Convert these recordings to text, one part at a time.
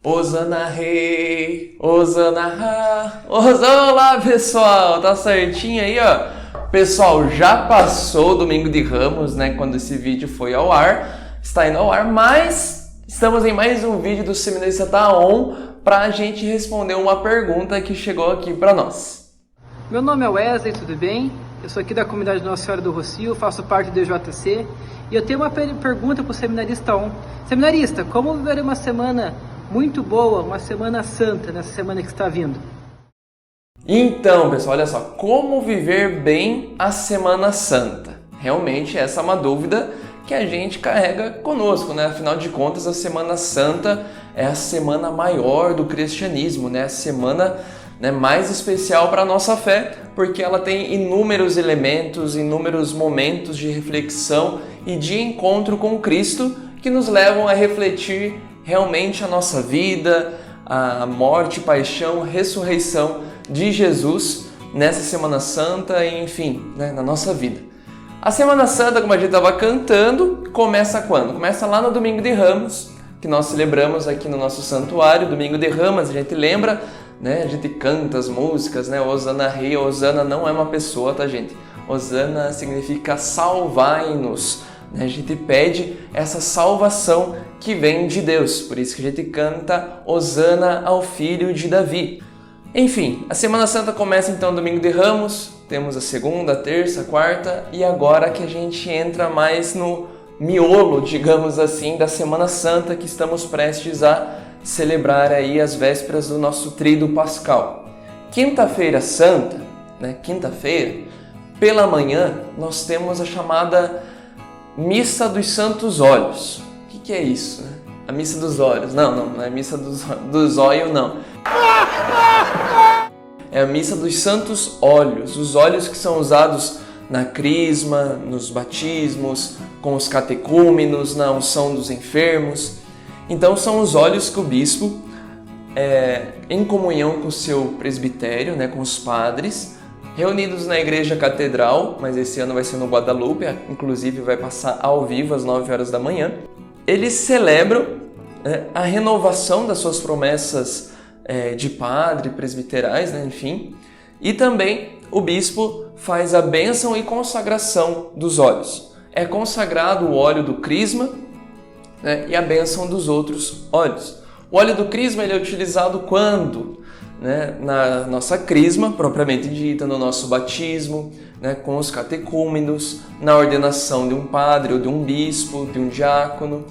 Hosana Rei, Hosana Ra, Olá pessoal, tá certinho aí ó? Pessoal, já passou o Domingo de Ramos, né, quando esse vídeo foi ao ar, está indo ao ar, mas estamos em mais um vídeo do Seminarista Tá On pra gente responder uma pergunta que chegou aqui pra nós. Meu nome é Wesley, tudo bem? Eu sou aqui da comunidade Nossa Senhora do Rocio, faço parte do DJC e eu tenho uma pergunta para o Seminarista On. Seminarista, como viver uma semana muito boa, uma semana santa nessa semana que está vindo? Então, pessoal, olha só, como viver bem a Semana Santa? Realmente essa é uma dúvida que a gente carrega conosco, né? Afinal de contas, a Semana Santa é a semana maior do cristianismo, né? A semana mais especial para a nossa fé, porque ela tem inúmeros elementos, inúmeros momentos de reflexão e de encontro com Cristo que nos levam a refletir realmente a nossa vida, a morte, paixão, ressurreição de Jesus nessa Semana Santa e, enfim, na nossa vida. A Semana Santa, como a gente estava cantando, começa quando? Começa lá no Domingo de Ramos, que nós celebramos aqui no nosso santuário. Domingo de Ramos, a gente lembra, né? A gente canta as músicas, né? Hosana Rei, Hosana não é uma pessoa, tá, gente? Hosana significa salvai-nos. A gente pede essa salvação que vem de Deus, por isso que a gente canta Hosana ao Filho de Davi. Enfim, a Semana Santa começa então Domingo de Ramos, temos a segunda, a terça, a quarta e agora que a gente entra mais no miolo, digamos assim, da Semana Santa que estamos prestes a celebrar aí as vésperas do nosso Tríduo Pascal. Quinta-feira Santa, quinta-feira, pela manhã, nós temos a chamada Missa dos Santos Óleos. O que é isso? A Missa dos Óleos. Não é Missa dos Óleos, não. É a Missa dos Santos Óleos. Os óleos que são usados na crisma, nos batismos, com os catecúmenos, na unção dos enfermos. Então são os óleos que o bispo, em comunhão com o seu presbitério, com os padres, reunidos na Igreja Catedral, mas esse ano vai ser no Guadalupe, inclusive vai passar ao vivo às 9 horas da manhã. Eles celebram a renovação das suas promessas de padre, presbiterais, enfim. E também o bispo faz a bênção e consagração dos óleos. É consagrado o óleo do crisma e a bênção dos outros óleos. O óleo do crisma ele é utilizado quando? Na nossa crisma, propriamente dita, no nosso batismo, com os catecúmenos, na ordenação de um padre ou de um bispo, de um diácono,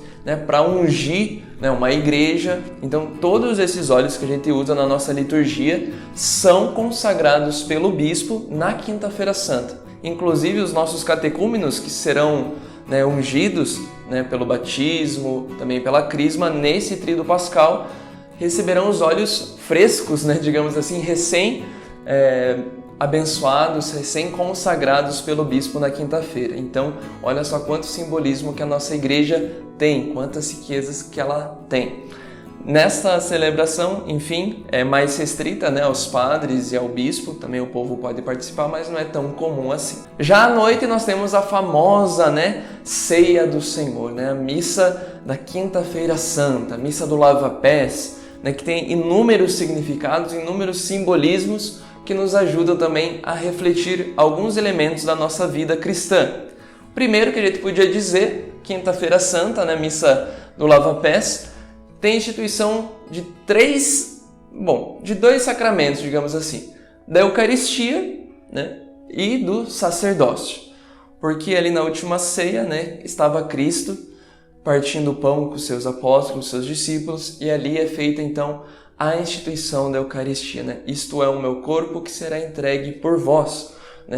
para ungir uma igreja. Então, todos esses óleos que a gente usa na nossa liturgia são consagrados pelo bispo na Quinta-feira Santa. Inclusive, os nossos catecúmenos, que serão ungidos pelo batismo, também pela crisma, nesse Tríduo Pascal, receberão os óleos frescos, digamos assim, abençoados, recém-consagrados pelo bispo na quinta-feira. Então, olha só quanto simbolismo que a nossa igreja tem, quantas riquezas que ela tem. Nesta celebração, enfim, é mais restrita aos padres e ao bispo, também o povo pode participar, mas não é tão comum assim. Já à noite nós temos a famosa Ceia do Senhor, a missa da Quinta-feira Santa, a missa do lava-pés, que tem inúmeros significados, inúmeros simbolismos que nos ajudam também a refletir alguns elementos da nossa vida cristã. O primeiro que a gente podia dizer, Quinta-feira Santa, missa do lava-pés, tem instituição de dois sacramentos, digamos assim, da Eucaristia e do sacerdócio. Porque ali na última ceia estava Cristo partindo o pão com seus apóstolos, seus discípulos, e ali é feita então a instituição da Eucaristia. Isto é o meu corpo que será entregue por vós.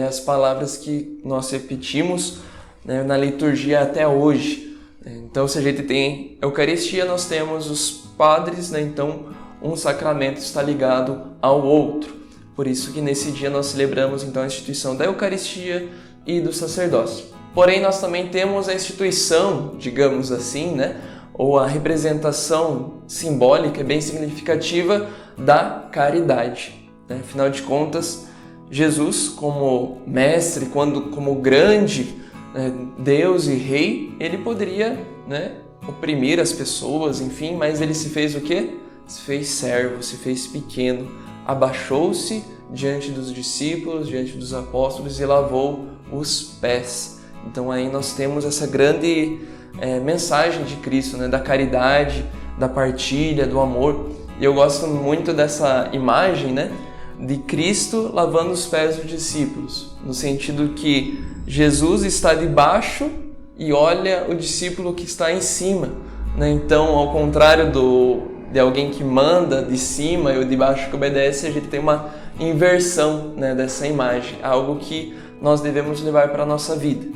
As palavras que nós repetimos na liturgia até hoje. Então, se a gente tem Eucaristia, nós temos os padres, então um sacramento está ligado ao outro. Por isso que nesse dia nós celebramos então a instituição da Eucaristia e do sacerdócio. Porém, nós também temos a instituição, digamos assim, ou a representação simbólica bem significativa da caridade. Afinal de contas, Jesus, como mestre, como grande Deus e Rei, ele poderia oprimir as pessoas, enfim, mas ele se fez o quê? se fez servo, se fez pequeno, abaixou-se diante dos discípulos, diante dos apóstolos e lavou os pés. Então aí nós temos essa grande mensagem de Cristo, né? Da caridade, da partilha, do amor. E eu gosto muito dessa imagem, né? De Cristo lavando os pés dos discípulos, no sentido que Jesus está debaixo e olha o discípulo que está em cima, né? Então, ao contrário de alguém que manda de cima e o de baixo que obedece, a gente tem uma inversão, né, dessa imagem, algo que nós devemos levar para a nossa vida.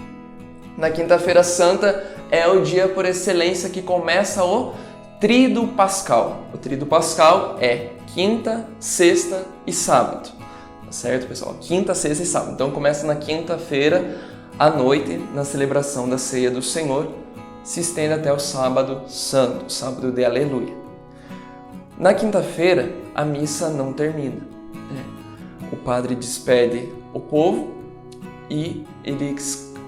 Na Quinta-feira Santa é o dia por excelência que começa o Tríduo Pascal. O Tríduo Pascal é quinta, sexta e sábado, tá certo, pessoal? Quinta, sexta e sábado. Então começa na quinta-feira à noite, na celebração da Ceia do Senhor, se estende até o sábado santo, o sábado de Aleluia. Na quinta-feira, a missa não termina, né? O padre despede o povo e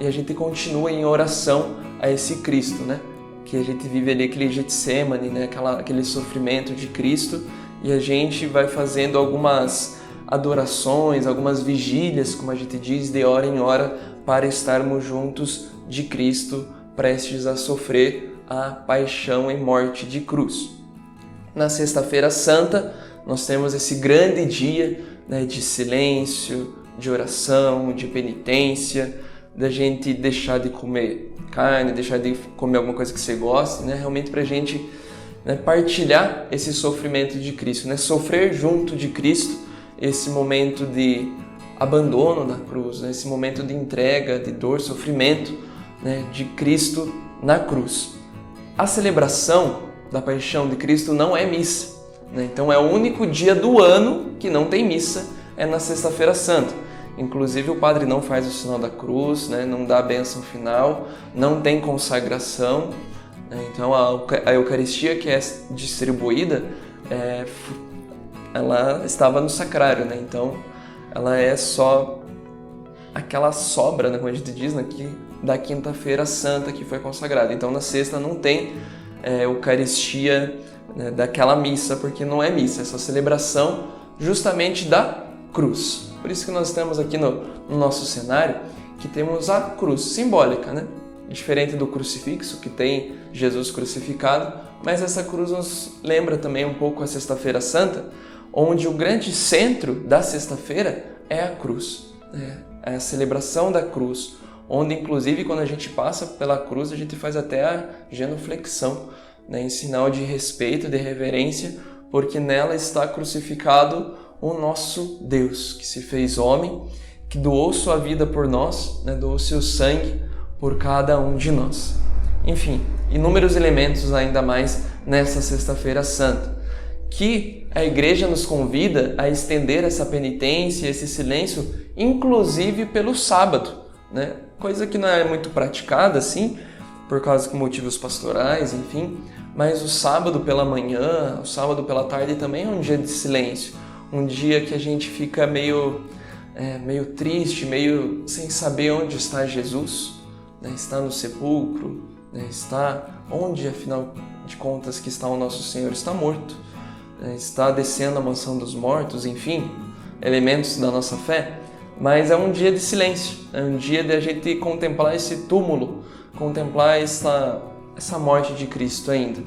a gente continua em oração a esse Cristo, né? Que a gente vive ali aquele Getsemane, né? Aquele sofrimento de Cristo, e a gente vai fazendo algumas adorações, algumas vigílias, como a gente diz, de hora em hora, para estarmos juntos de Cristo, prestes a sofrer a paixão e morte de cruz. Na Sexta-feira Santa, nós temos esse grande dia, né, de silêncio, de oração, de penitência, da gente deixar de comer carne, deixar de comer alguma coisa que você gosta, né, realmente para a gente, né, partilhar esse sofrimento de Cristo, né, sofrer junto de Cristo esse momento de abandono da cruz, né, esse momento de entrega, de dor, sofrimento, né, de Cristo na cruz. A celebração da paixão de Cristo não é missa, né? Então é o único dia do ano que não tem missa, é na Sexta-feira Santa. Inclusive o padre não faz o sinal da cruz, né? Não dá a bênção final, não tem consagração, né? Então a Eucaristia que é distribuída, ela estava no sacrário, né? Então ela é só aquela sobra, né, como a gente diz, né, da Quinta-feira Santa que foi consagrada. Então na sexta não tem Eucaristia, né, daquela missa, porque não é missa, é só celebração justamente da cruz. Por isso que nós temos aqui no nosso cenário que temos a cruz simbólica, né? Diferente do crucifixo, que tem Jesus crucificado, mas essa cruz nos lembra também um pouco a Sexta-feira Santa, onde o grande centro da sexta-feira é a cruz, né? É a celebração da cruz, onde inclusive quando a gente passa pela cruz a gente faz até a genuflexão, né, em sinal de respeito, de reverência, porque nela está crucificado o nosso Deus, que se fez homem, que doou sua vida por nós, né, doou seu sangue por cada um de nós. Enfim, inúmeros elementos ainda mais nessa Sexta-feira Santa, que a Igreja nos convida a estender essa penitência, esse silêncio, inclusive pelo sábado, né? Coisa que não é muito praticada assim, por causa de motivos pastorais, enfim, mas o sábado pela manhã, o sábado pela tarde também é um dia de silêncio, um dia que a gente fica meio triste, meio sem saber onde está Jesus, né? Está no sepulcro, né? Está onde, afinal de contas, que está o nosso Senhor? Está morto, né? Está descendo a mansão dos mortos, enfim, elementos da nossa fé. Mas é um dia de silêncio, é um dia de a gente contemplar esse túmulo, contemplar essa morte de Cristo ainda,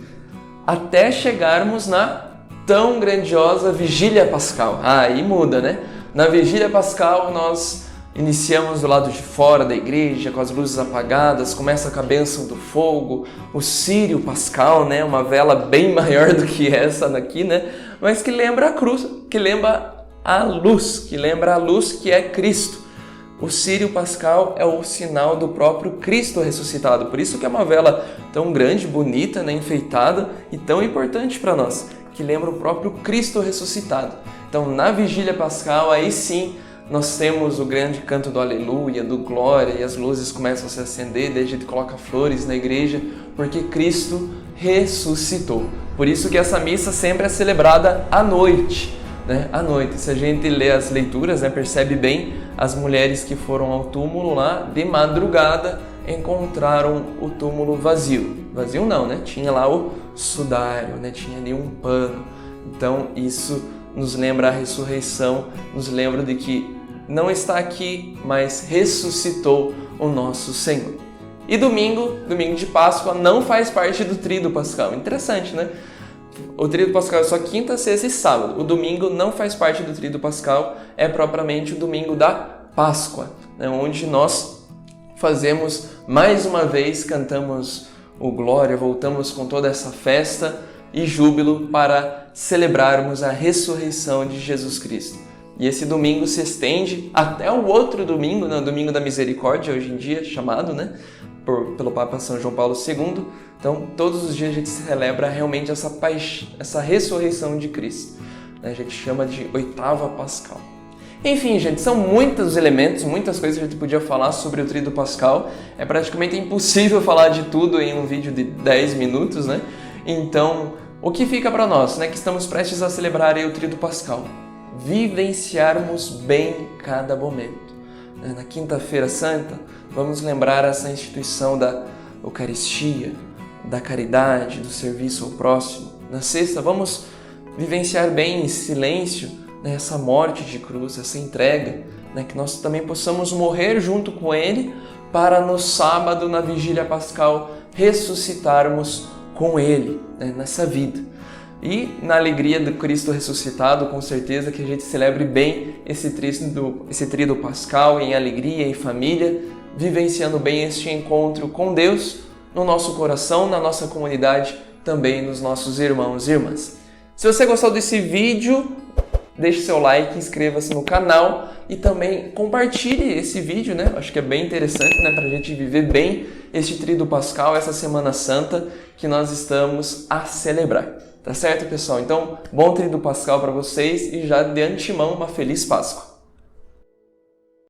até chegarmos na tão grandiosa Vigília Pascal. Aí muda, né? Na Vigília Pascal nós iniciamos do lado de fora da igreja, com as luzes apagadas, começa com a bênção do fogo, o círio pascal, né? Uma vela bem maior do que essa daqui, né? Mas que lembra a cruz, que lembra a luz que é Cristo. O círio pascal é o sinal do próprio Cristo ressuscitado. Por isso que é uma vela tão grande, bonita, né? Enfeitada e tão importante para nós, que lembra o próprio Cristo ressuscitado. Então, na Vigília Pascal, aí sim, nós temos o grande canto do Aleluia, do Glória, e as luzes começam a se acender, daí a gente coloca flores na igreja, porque Cristo ressuscitou. Por isso que essa missa sempre é celebrada à noite, né? À noite. Se a gente lê as leituras, né, percebe bem, as mulheres que foram ao túmulo lá, de madrugada, encontraram o túmulo vazio. Vazio não, né? Tinha lá o sudário, né? Tinha ali um pano, Então isso nos lembra a ressurreição, nos lembra de que não está aqui, mas ressuscitou o nosso Senhor. E domingo de Páscoa, não faz parte do tríduo pascal. Interessante, né? O tríduo pascal é só quinta, sexta e sábado. O domingo não faz parte do tríduo pascal, é propriamente o domingo da Páscoa, né? Onde nós fazemos mais uma vez, cantamos o Glória, voltamos com toda essa festa e júbilo para celebrarmos a ressurreição de Jesus Cristo. E esse domingo se estende até o outro domingo, né? O domingo da misericórdia, hoje em dia chamado, né? Pelo Papa São João Paulo II. Então, todos os dias a gente celebra realmente essa ressurreição de Cristo. A gente chama de oitava pascal. Enfim, gente, são muitos elementos, muitas coisas que a gente podia falar sobre o tríduo pascal. É praticamente impossível falar de tudo em um vídeo de 10 minutos, né? Então, o que fica para nós, né, que estamos prestes a celebrar aí o tríduo pascal? Vivenciarmos bem cada momento. Na Quinta-feira Santa, vamos lembrar essa instituição da Eucaristia, da caridade, do serviço ao próximo. Na sexta, vamos vivenciar bem em silêncio, né, essa morte de cruz, essa entrega, né, que nós também possamos morrer junto com Ele para no sábado, na Vigília Pascal, ressuscitarmos com Ele, né, nessa vida. E na alegria do Cristo ressuscitado, com certeza que a gente celebre bem esse tríduo pascal em alegria, em família, vivenciando bem este encontro com Deus no nosso coração, na nossa comunidade, também nos nossos irmãos e irmãs. Se você gostou desse vídeo, deixe seu like, inscreva-se no canal e também compartilhe esse vídeo, né? Acho que é bem interessante, né? Para a gente viver bem este tríduo pascal, essa Semana Santa que nós estamos a celebrar. Tá certo, pessoal? Então, bom tríduo pascal para vocês e já de antemão uma feliz Páscoa.